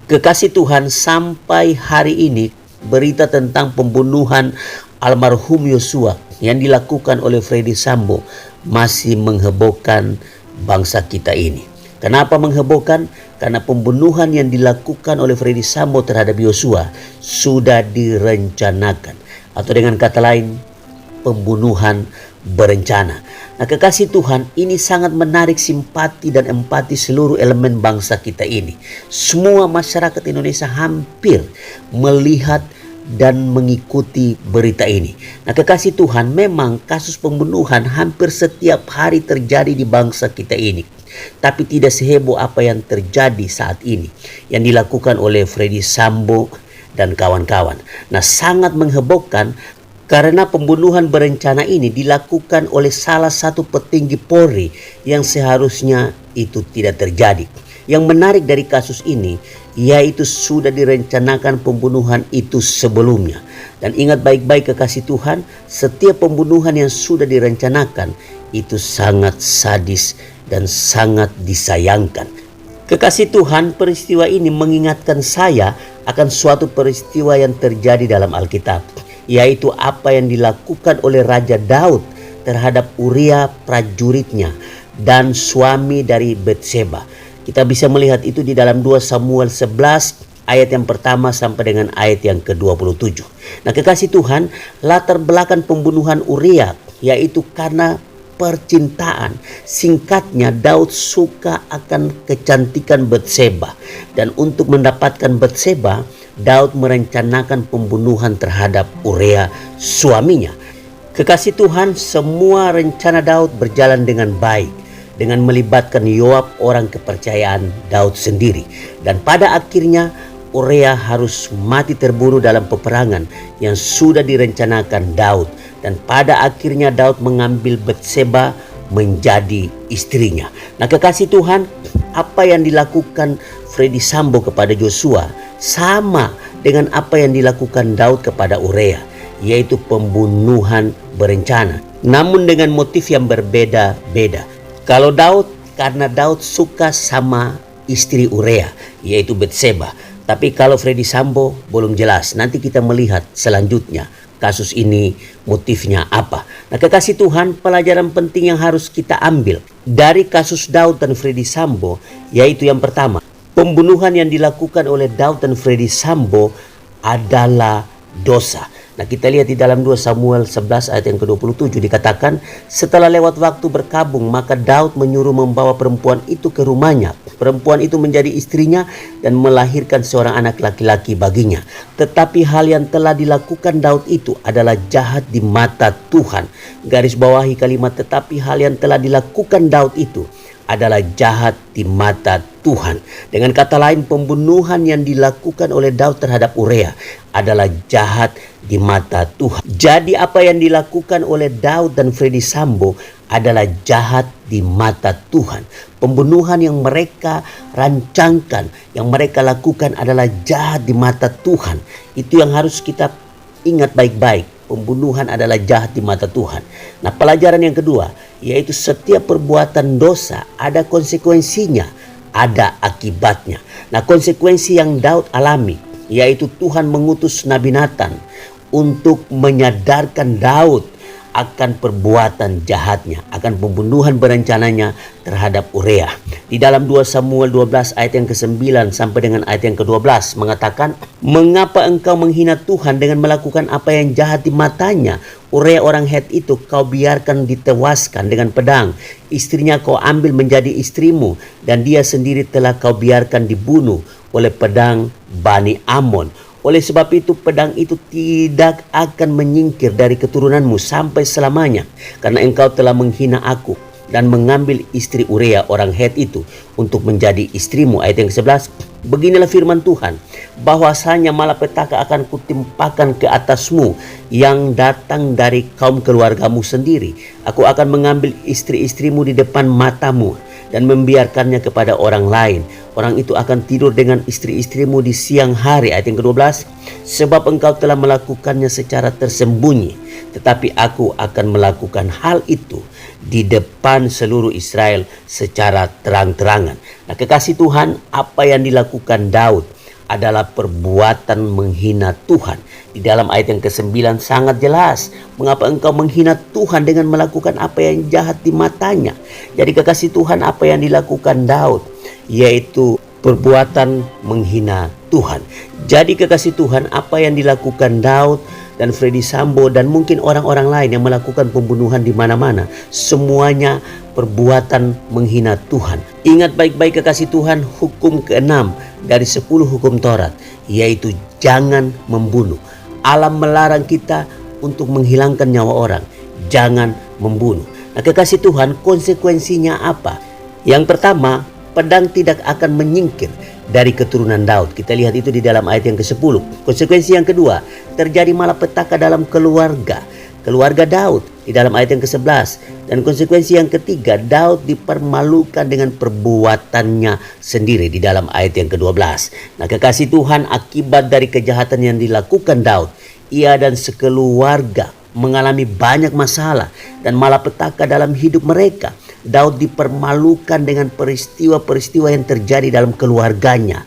Kekasih Tuhan, sampai hari ini berita tentang pembunuhan almarhum Yosua yang dilakukan oleh Freddy Sambo masih menghebohkan bangsa kita ini. Kenapa menghebohkan? Karena pembunuhan yang dilakukan oleh Freddy Sambo terhadap Yosua sudah direncanakan, atau dengan kata lain, pembunuhan berencana. Nah, kekasih Tuhan, ini sangat menarik simpati dan empati seluruh elemen bangsa kita ini. Semua masyarakat Indonesia hampir melihat dan mengikuti berita ini. Nah, kekasih Tuhan, memang kasus pembunuhan hampir setiap hari terjadi di bangsa kita ini. Tapi tidak seheboh apa yang terjadi saat ini yang dilakukan oleh Freddy Sambo dan kawan-kawan. Nah, sangat menghebohkan karena pembunuhan berencana ini dilakukan oleh salah satu petinggi Polri yang seharusnya itu tidak terjadi. Yang menarik dari kasus ini yaitu sudah direncanakan pembunuhan itu sebelumnya. Dan ingat baik-baik kekasih Tuhan, setiap pembunuhan yang sudah direncanakan itu sangat sadis dan sangat disayangkan. Kekasih Tuhan, peristiwa ini mengingatkan saya akan suatu peristiwa yang terjadi dalam Alkitab, yaitu apa yang dilakukan oleh Raja Daud terhadap Uria prajuritnya dan suami dari Betseba. Kita bisa melihat itu di dalam 2 Samuel 11 ayat yang pertama sampai dengan ayat yang ke-27. Nah, kekasih Tuhan, latar belakang pembunuhan Uria yaitu karena percintaan. Singkatnya, Daud suka akan kecantikan Betseba, dan untuk mendapatkan Betseba, Daud merencanakan pembunuhan terhadap Uria suaminya. Kekasih Tuhan, semua rencana Daud berjalan dengan baik dengan melibatkan Yoab, orang kepercayaan Daud sendiri, dan pada akhirnya Uria harus mati terbunuh dalam peperangan yang sudah direncanakan Daud. Dan pada akhirnya Daud mengambil Betseba menjadi istrinya. Nah, kekasih Tuhan, apa yang dilakukan Freddy Sambo kepada Joshua sama dengan apa yang dilakukan Daud kepada Uria, yaitu pembunuhan berencana, namun dengan motif yang berbeda-beda. Kalau Daud, karena Daud suka sama istri Uria, yaitu Betseba. Tapi kalau Freddy Sambo belum jelas. Nanti kita melihat selanjutnya kasus ini motifnya apa. Nah, kekasih Tuhan, pelajaran penting yang harus kita ambil dari kasus Daud dan Freddy Sambo yaitu yang pertama, pembunuhan yang dilakukan oleh Daud dan Freddy Sambo adalah dosa. Nah, kita lihat di dalam 2 Samuel 11 ayat yang ke-27 dikatakan, setelah lewat waktu berkabung, maka Daud menyuruh membawa perempuan itu ke rumahnya. Perempuan itu menjadi istrinya dan melahirkan seorang anak laki-laki baginya. Tetapi hal yang telah dilakukan Daud itu adalah jahat di mata Tuhan. Garis bawahi kalimat tetapi hal yang telah dilakukan Daud itu adalah jahat di mata Tuhan. Dengan kata lain, pembunuhan yang dilakukan oleh Daud terhadap Uria adalah jahat di mata Tuhan. Jadi apa yang dilakukan oleh Daud dan Freddy Sambo adalah jahat di mata Tuhan. Pembunuhan yang mereka rancangkan, yang mereka lakukan adalah jahat di mata Tuhan. Itu yang harus kita ingat baik-baik. Pembunuhan adalah jahat di mata Tuhan. Nah, pelajaran yang kedua yaitu setiap perbuatan dosa ada konsekuensinya, ada akibatnya. Nah, konsekuensi yang Daud alami yaitu Tuhan mengutus Nabi Nathan untuk menyadarkan Daud akan perbuatan jahatnya, akan pembunuhan berencananya terhadap Uria. Di dalam 2 Samuel 12 ayat yang ke-9 sampai dengan ayat yang ke-12 mengatakan, mengapa engkau menghina Tuhan dengan melakukan apa yang jahat di matanya? Uria orang Het itu kau biarkan ditewaskan dengan pedang. Istrinya kau ambil menjadi istrimu, dan dia sendiri telah kau biarkan dibunuh oleh pedang Bani Amon. Oleh sebab itu pedang itu tidak akan menyingkir dari keturunanmu sampai selamanya, karena engkau telah menghina aku dan mengambil istri Uria orang Het itu untuk menjadi istrimu. Ayat yang ke-11, beginilah firman Tuhan, bahwasanya malapetaka akan kutimpakan ke atasmu yang datang dari kaum keluargamu sendiri. Aku akan mengambil istri-istrimu di depan matamu dan membiarkannya kepada orang lain. Orang itu akan tidur dengan istri-istrimu di siang hari. Ayat yang ke-12, sebab engkau telah melakukannya secara tersembunyi, tetapi aku akan melakukan hal itu di depan seluruh Israel secara terang-terangan. Nah, kekasih Tuhan, apa yang dilakukan Daud adalah perbuatan menghina Tuhan. Di dalam ayat yang ke-9 sangat jelas, mengapa engkau menghina Tuhan dengan melakukan apa yang jahat di matanya. Jadi kekasih Tuhan, apa yang dilakukan Daud yaitu perbuatan menghina Tuhan. Jadi kekasih Tuhan, apa yang dilakukan Daud dan Freddy Sambo dan mungkin orang-orang lain yang melakukan pembunuhan di mana-mana, semuanya perbuatan menghina Tuhan. Ingat baik-baik kekasih Tuhan, hukum ke-6 dari 10 hukum Taurat, yaitu jangan membunuh. Allah melarang kita untuk menghilangkan nyawa orang. Jangan membunuh. Nah kekasih Tuhan, konsekuensinya apa? Yang pertama, pedang tidak akan menyingkir dari keturunan Daud. Kita lihat itu di dalam ayat yang ke-10. Konsekuensi yang kedua, terjadi malapetaka dalam keluarga Daud di dalam ayat yang ke-11. Dan konsekuensi yang ketiga, Daud dipermalukan dengan perbuatannya sendiri di dalam ayat yang ke-12. Nah kekasih Tuhan, akibat dari kejahatan yang dilakukan Daud, ia dan sekeluarga mengalami banyak masalah dan malapetaka dalam hidup mereka. Daud dipermalukan dengan peristiwa-peristiwa yang terjadi dalam keluarganya.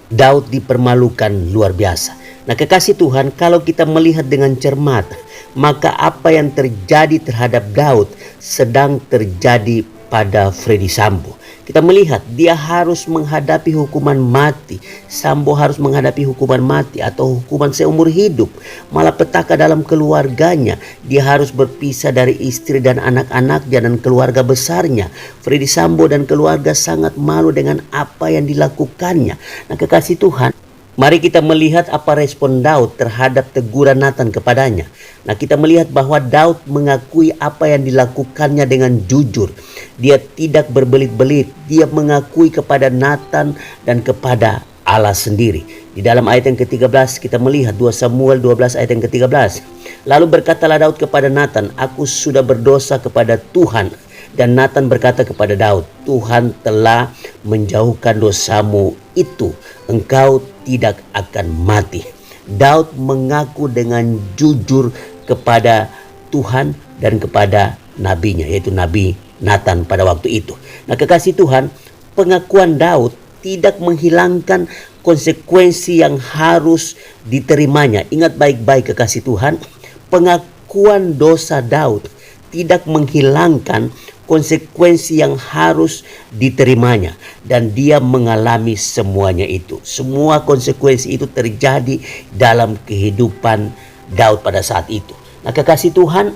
Daud dipermalukan luar biasa. Nah kekasih Tuhan, kalau kita melihat dengan cermat, maka apa yang terjadi terhadap Daud sedang terjadi pada Freddy Sambo. Kita melihat dia harus menghadapi hukuman mati. Sambo harus menghadapi hukuman mati atau hukuman seumur hidup. Malapetaka dalam keluarganya. Dia harus berpisah dari istri dan anak-anaknya dan keluarga besarnya. Freddy Sambo dan keluarga sangat malu dengan apa yang dilakukannya. Nah kekasih Tuhan, mari kita melihat apa respon Daud terhadap teguran Nathan kepadanya. Nah kita melihat bahwa Daud mengakui apa yang dilakukannya dengan jujur. Dia tidak berbelit-belit. Dia mengakui kepada Nathan dan kepada Allah sendiri. Di dalam ayat yang ke-13 kita melihat 2 Samuel 12 ayat yang ke-13. Lalu berkatalah Daud kepada Nathan, aku sudah berdosa kepada Tuhan. Dan Nathan berkata kepada Daud, Tuhan telah menjauhkan dosamu itu. Engkau tidak akan mati. Daud mengaku dengan jujur kepada Tuhan dan kepada nabinya, yaitu Nabi Nathan pada waktu itu. Nah kekasih Tuhan, pengakuan Daud tidak menghilangkan konsekuensi yang harus diterimanya. Ingat baik-baik kekasih Tuhan, pengakuan dosa Daud tidak menghilangkan konsekuensi yang harus diterimanya. Dan dia mengalami semuanya itu. Semua konsekuensi itu terjadi dalam kehidupan Daud pada saat itu. Nah kekasih Tuhan,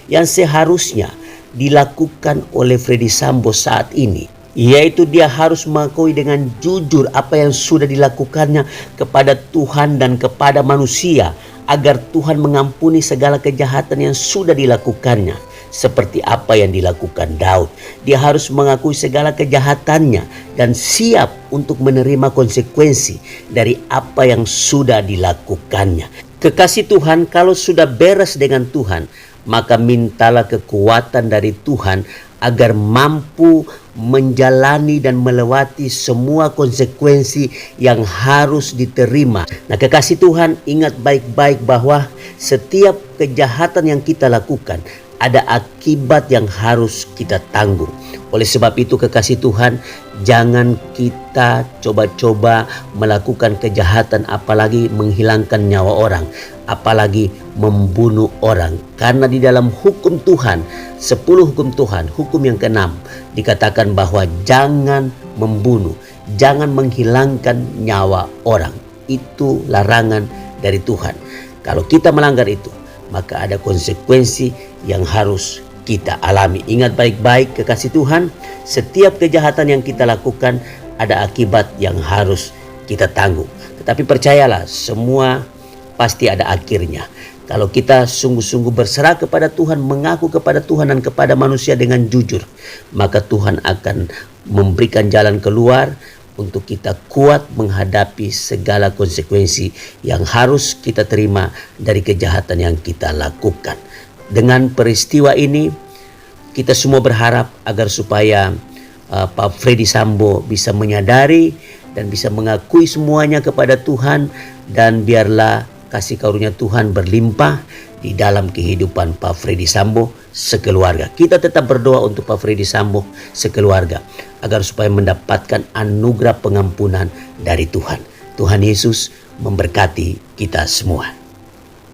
yang seharusnya dilakukan oleh Freddy Sambo saat ini, yaitu dia harus mengakui dengan jujur apa yang sudah dilakukannya kepada Tuhan dan kepada manusia, agar Tuhan mengampuni segala kejahatan yang sudah dilakukannya. Seperti apa yang dilakukan Daud, dia harus mengakui segala kejahatannya dan siap untuk menerima konsekuensi dari apa yang sudah dilakukannya. Kekasih Tuhan, kalau sudah beres dengan Tuhan, maka mintalah kekuatan dari Tuhan agar mampu menjalani dan melewati semua konsekuensi yang harus diterima. Nah kekasih Tuhan, ingat baik-baik bahwa setiap kejahatan yang kita lakukan ada akibat yang harus kita tanggung. Oleh sebab itu kekasih Tuhan, jangan kita coba-coba melakukan kejahatan, apalagi menghilangkan nyawa orang, apalagi membunuh orang. Karena di dalam hukum Tuhan, 10 hukum Tuhan, hukum yang ke-6 dikatakan bahwa jangan membunuh, jangan menghilangkan nyawa orang. Itu larangan dari Tuhan. Kalau kita melanggar itu, maka ada konsekuensi yang harus kita alami. Ingat baik-baik kekasih Tuhan, setiap kejahatan yang kita lakukan ada akibat yang harus kita tanggung. Tetapi percayalah, semua pasti ada akhirnya. Kalau kita sungguh-sungguh berserah kepada Tuhan, mengaku kepada Tuhan dan kepada manusia dengan jujur, maka Tuhan akan memberikan jalan keluar untuk kita kuat menghadapi segala konsekuensi yang harus kita terima dari kejahatan yang kita lakukan. Dengan peristiwa ini, kita semua berharap agar supaya Pak Freddy Sambo bisa menyadari dan bisa mengakui semuanya kepada Tuhan, dan biarlah kasih karunia Tuhan berlimpah di dalam kehidupan Pak Freddy Sambo sekeluarga. Kita tetap berdoa untuk Pak Freddy Sambo sekeluarga agar supaya mendapatkan anugerah pengampunan dari Tuhan. Tuhan Yesus memberkati kita semua.